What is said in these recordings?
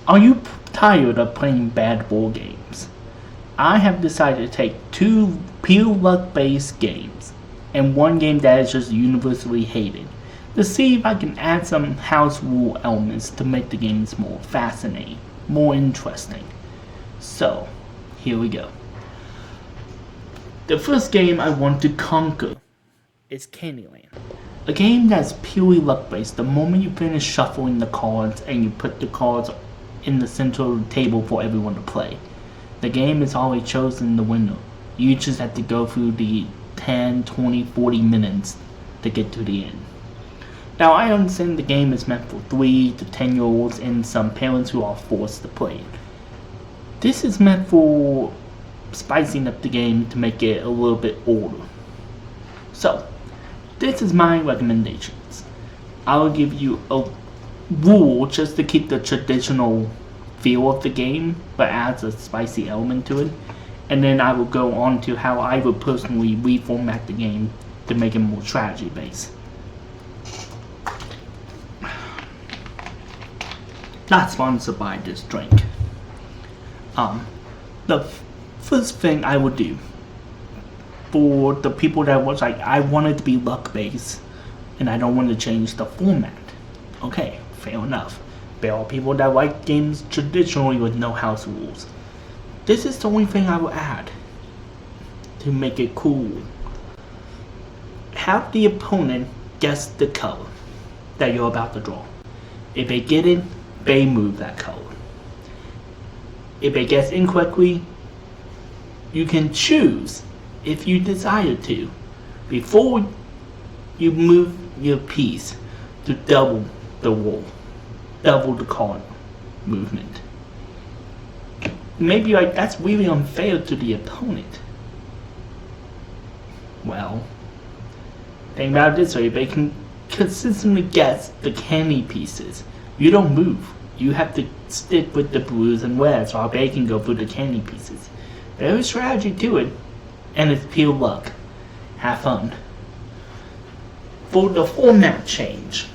Are you tired of playing bad board games? I have decided to take 2 pure luck based games and one game that is just universally hated to see if I can add some house rule elements to make the games more fascinating, more interesting. So, here we go. The first game I want to conquer is Candyland. A game that's purely luck based. The moment you finish shuffling the cards and you put the cards in the center of the table for everyone to play, the game is already chosen the winner. You just have to go through the 10, 20, 40 minutes to get to the end. Now I understand the game is meant for 3 to 10-year-olds and some parents who are forced to play it. This is meant for spicing up the game to make it a little bit older. So, this is my recommendations. I'll give you a rule just to keep the traditional feel of the game, but adds a spicy element to it. And then I will go on to how I would personally reformat the game to make it more strategy based. Not sponsored by this drink. The first thing I would do for the people that was like, I want it to be luck based and I don't want to change the format. Okay, fair enough. There are people that like games traditionally with no house rules. This is the only thing I will add to make it cool. Have the opponent guess the color that you're about to draw. If they get it, they move that color. If they guess incorrectly, you can choose, if you desire to, before you move your piece, to double the roll, double the card movement. Maybe like that's really unfair to the opponent. Well, think about it this way: they can consistently guess the candy pieces. You don't move. You have to stick with the blues and reds while they can go through the candy pieces. There is strategy to it, and it's pure luck. Have fun. For the format change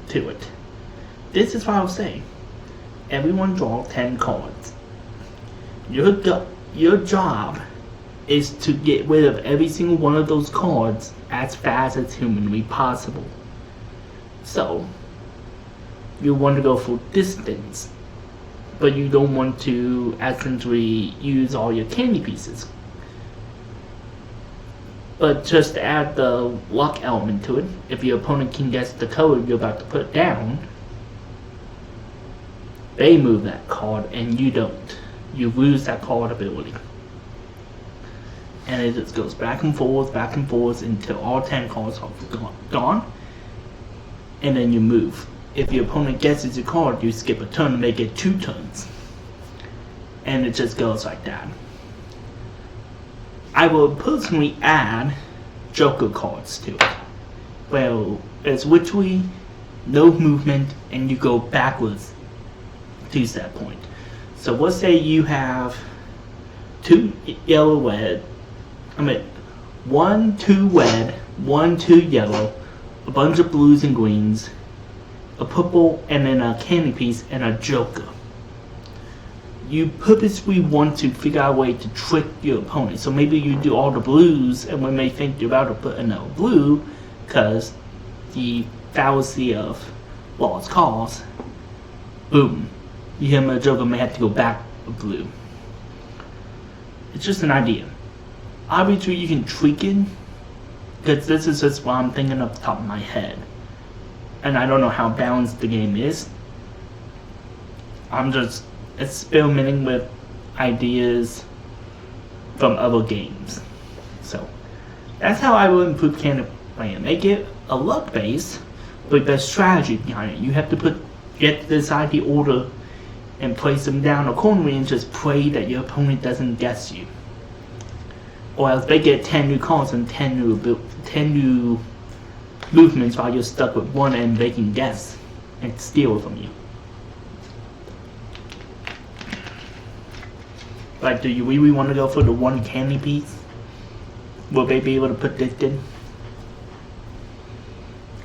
to it, this is what I'll say. Everyone draw 10 cards. Your job is to get rid of every single one of those cards as fast as humanly possible. So, you want to go for distance, but you don't want to accidentally use all your candy pieces. But just to add the luck element to it, if your opponent can guess the color you're about to put down, they move that card and you don't. You lose that card ability. And it just goes back and forth until all 10 cards are gone. And then you move. If your opponent guesses your card, you skip a turn to make it 2 turns. And it just goes like that. I will personally add Joker cards to it. Well, it's literally no movement and you go backwards to that point. So let's say you have 2 yellow red, 1, 2 red, 1, 2 yellow, a bunch of blues and greens, a purple, and then a candy piece and a joker. You purposely want to figure out a way to trick your opponent. So maybe you do all the blues, and when they think you're about to put in a blue, because the fallacy of lost cause, boom, you hit him a joker, may have to go back a blue. It's just an idea. Obviously, you can tweak it, because this is just what I'm thinking off the top of my head. And I don't know how balanced the game is. I'm just experimenting with ideas from other games. So that's how I would improve Candyland. Make it a luck base with the strategy behind it. You have to get to decide the order and place them down accordingly and just pray that your opponent doesn't guess you. Or else they get 10 new cards and 10 new movements while you're stuck with one and they can guess and steal from you. Like, do you really want to go for the 1 candy piece? Will they be able to put this in?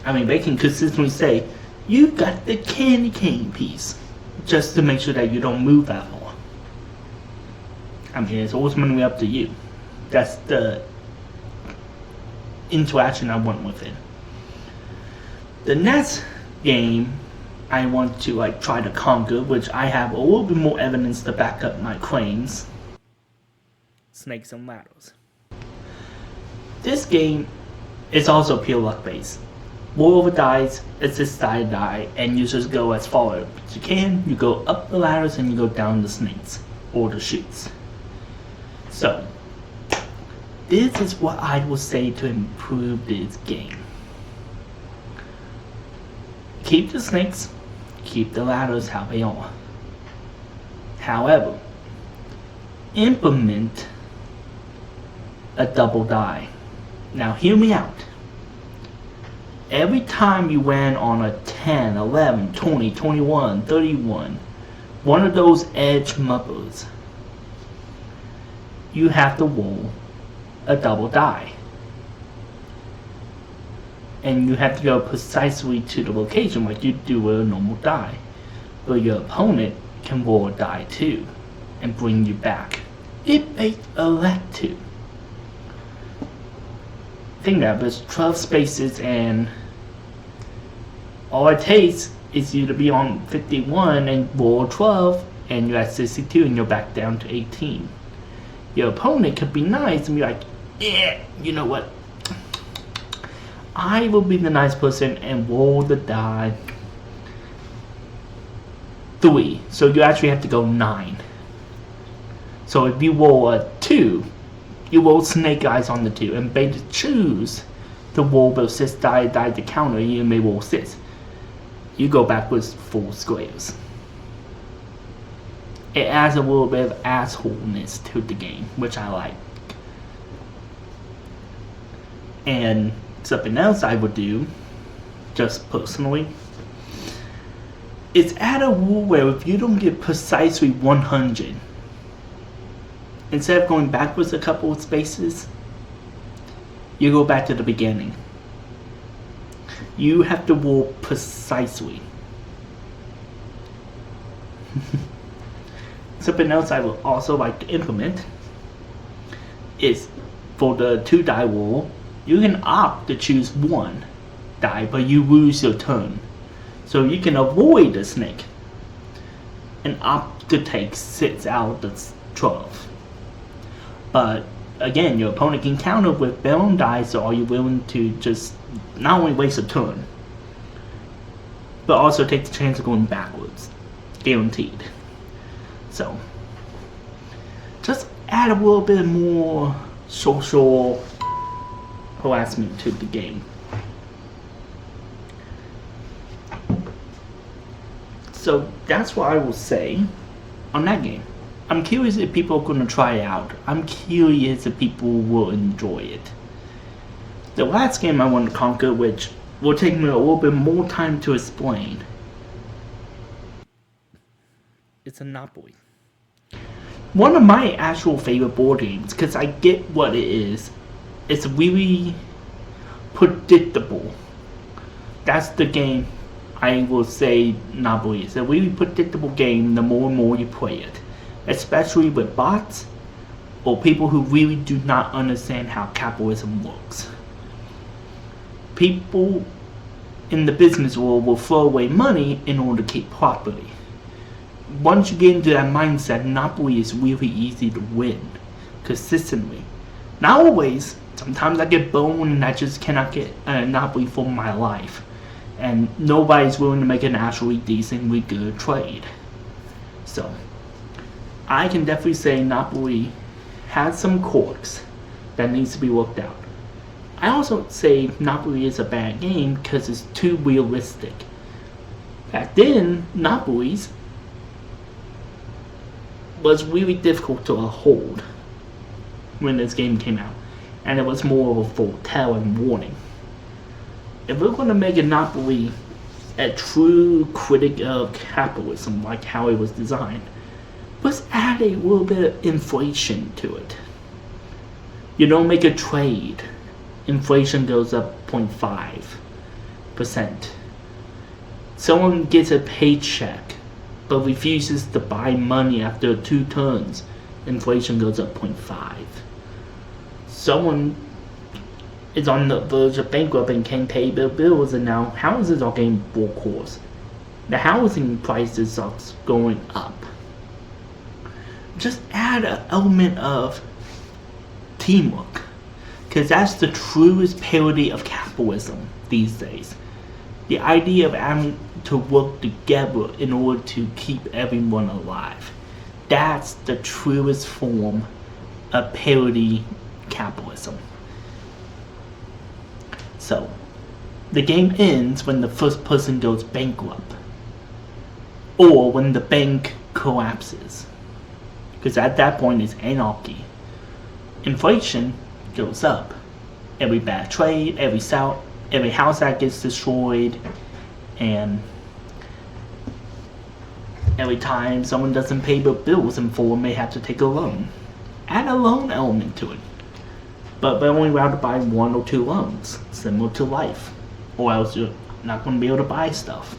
I mean, they can consistently say, you got the candy cane piece. just to make sure that you don't move at all. I mean, it's ultimately up to you. That's the interaction I want with it. The next game I want to try to conquer, which I have a little bit more evidence to back up my claims. Snakes and Ladders. This game is also pure luck based. Roll over dice, assist die, and you just go as far as you can. You go up the ladders and you go down the snakes or the chutes. So, this is what I will say to improve this game. Keep the snakes, keep the ladders how they are. However, implement a double die. Now hear me out. Every time you land on a 10, 11, 20, 21, 31, one of those edge muppers, you have to roll a double die. And you have to go precisely to the location like you do with a normal die. But your opponent can roll a die too and bring you back if they elect to. Think that there's 12 spaces and all it takes is you to be on 51 and roll 12 and you're at 62 and you're back down to 18. Your opponent could be nice and be like, yeah, you know what? I will be the nice person and roll the die 3. So you actually have to go 9. So if you roll a 2, you roll snake eyes on the 2 and they choose to roll the 6 die to counter, you may roll 6. You go back with 4 squares. It adds a little bit of assholeness to the game, which I like. And something else I would do, just personally, is add a rule where if you don't get precisely 100, instead of going backwards a couple of spaces, you go back to the beginning. You have to roll precisely. Something else I would also like to implement is for the 2 die roll, you can opt to choose 1 die, but you lose your turn. So you can avoid the snake and opt to take 6 out of the 12. But again, your opponent can counter with their own die, so are you willing to just not only waste a turn, but also take the chance of going backwards? Guaranteed. So, just add a little bit more social harassment to the game. So that's what I will say on that game. I'm curious if people are going to try it out. I'm curious if people will enjoy it. The last game I want to conquer, which will take me a little bit more time to explain, it's Monopoly. One of my actual favorite board games, because I get what it is. It's really predictable. That's the game I will say Monopoly is. A really predictable game the more and more you play it. Especially with bots or people who really do not understand how capitalism works. People in the business world will throw away money in order to keep property. Once you get into that mindset, Monopoly is really easy to win consistently. Not always. Sometimes I get boned and I just cannot get a Monopoly for my life. And nobody's willing to make an actually decently good trade. So, I can definitely say Monopoly has some quirks that needs to be worked out. I also say Monopoly is a bad game because it's too realistic. Back then, Monopolies was really difficult to hold when this game came out, and it was more of a foretell and warning. If we're going to make Monopoly a true critic of capitalism, like how it was designed, let's add a little bit of inflation to it. You don't make a trade, inflation goes up 0.5%. Someone gets a paycheck, but refuses to buy money after 2 turns, inflation goes up 0.5. Someone is on the verge of bankrupt and can't pay their bills, and now houses are getting foreclosed. The housing prices are going up. Just add an element of teamwork, because that's the truest parody of capitalism these days. The idea of having to work together in order to keep everyone alive. That's the truest form of parody capitalism. So, the game ends when the first person goes bankrupt, or when the bank collapses, because at that point it's anarchy. Inflation goes up. Every bad trade, every house that gets destroyed, and every time someone doesn't pay their bills in full, may have to take a loan. Add a loan element to it. But they're only allowed to buy 1 or 2 loans, similar to life, or else you're not going to be able to buy stuff.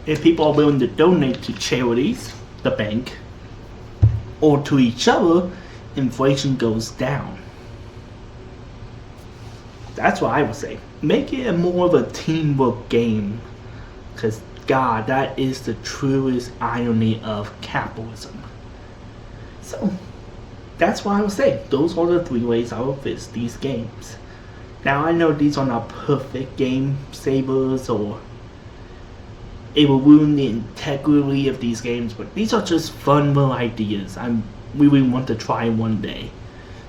If people are willing to donate to charities, the bank, or to each other, inflation goes down. That's what I would say. Make it more of a teamwork game, because God, that is the truest irony of capitalism. So, that's what I would say. Those are the 3 ways I would fix these games. Now, I know these are not perfect game savers, or it will ruin the integrity of these games, but these are just fun little ideas I really want to try one day,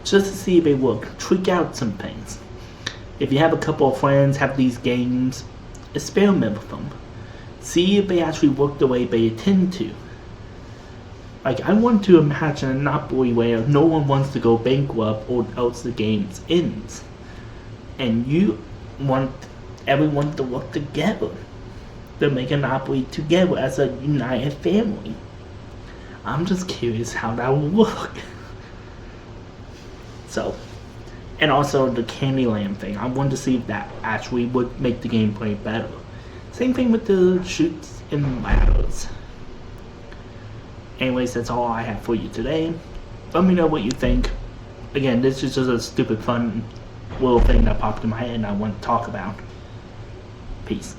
just to see if they work. Tweak out some things. If you have a couple of friends have these games, experiment with them. See if they actually work the way they intend to. Like, I want to imagine a monopoly where no one wants to go bankrupt or else the game ends. And you want everyone to work together to make a monopoly together as a united family. I'm just curious how that would work. So, and also the Candyland thing. I want to see if that actually would make the gameplay better. Same thing with the shoots and ladders. Anyways, that's all I have for you today. Let me know what you think. Again, this is just a stupid fun little thing that popped in my head and I want to talk about. Peace.